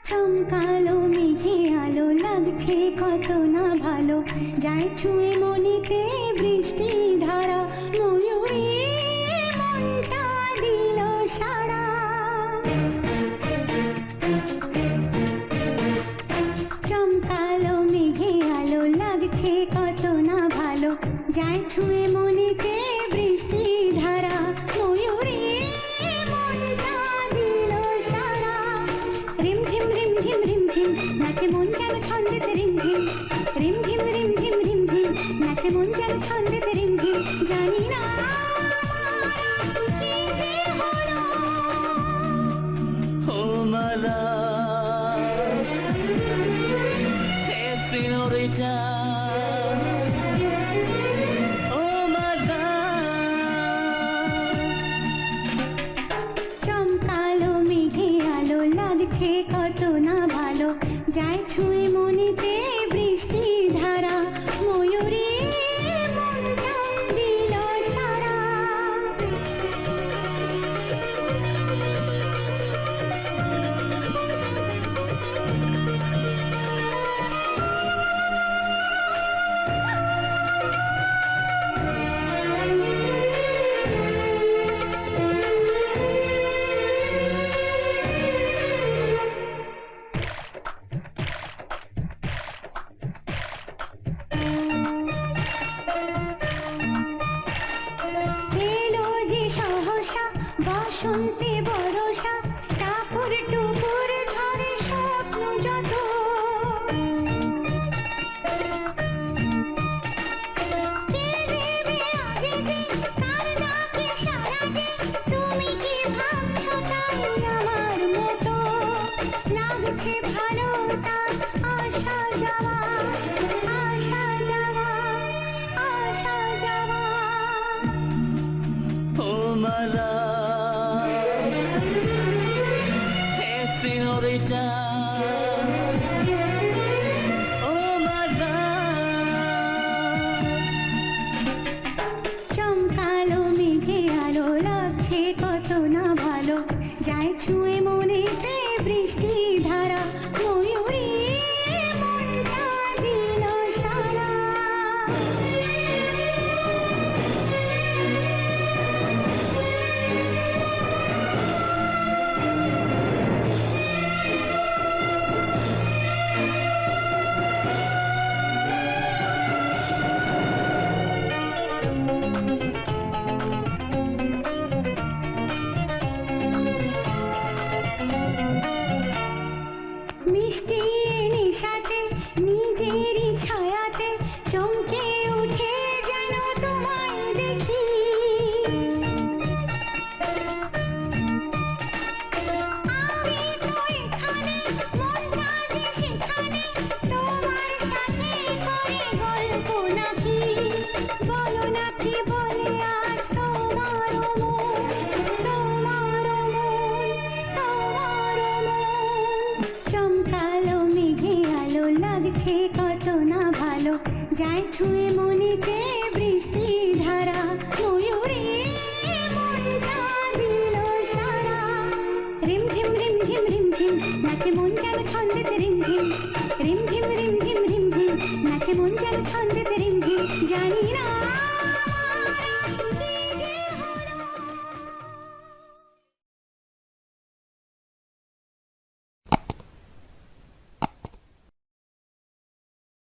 চমকালো মেঘে আলো লাগছে কত না ভালো, যায় ছুঁয়ে মনেতে বৃষ্টি ধারা, ময়ূরী মনটা দিল সারা। চমকালো মেঘে আলো লাগছে কত না ভালো, যায় ছুঁয়ে মনেতে বৃষ্টি ধারা, ময়ূরী মনটা দিল সারা। রিমঝিম রিমঝিম রিমঝিম নাচে মন যেন ছন্দেতে রিমঝিম, রিমঝিম রিমঝিম রিমঝিম নাচে মন যেন ছন্দেতে রিমঝিম। জানি না কি যে হলো, ও মালা হে সিনোরিটা, ও মালা। চমকালো মেঘে আলো লাগছে কত না ভালো, যায় ছুঁয়ে মনেতে বৃষ্টি ধারা, ময়ূরী মনটা দিল সারা। এলো যে সহসা বসন্তে বরষা, টাপুর টুপুর ঝরে স্বপ্ন যত। কে দেবে আগে যে, কার ডাকে সাড়া যে, তুমি কি ভাবছো তাই আমার মতো? লাগছে ভালো তার আসা যাওয়া, আসা যাওয়া, আসা যাওয়া। ও মালা হে সিনোরিটা, ও মালা। চমকালো মেঘে আলো লাগছে কত না ভালো, যায় ছুঁয়ে মনেতে বৃষ্টি ধারা, ময়ূরী মনটা দিল সারা। মিষ্টি নিশাতে নিজেরই ছায়াতে চমকে উঠে যেন তোমায় দেখি। আমি তো এখানে, মনটা যে সেখানে, তোমার সাথে করে গল্প নাকি, বলো নাকি বলে আজ তোমার মন, তোমার মন, তোমার মন। চমকালো মেঘে আলো লাগছে কত না ভালো, যায় ছুঁয়ে মনেতে বৃষ্টি ধারা, ময়ূরী মনটা দিল সারা। রিমঝিম রিমঝিম রিমঝিম নাচে মন যেন ছন্দেতে রিমঝিম, রিমঝিম রিমঝিম রিমঝিম নাচে মন যেন ছন্দেতে রিমঝিম। জানি না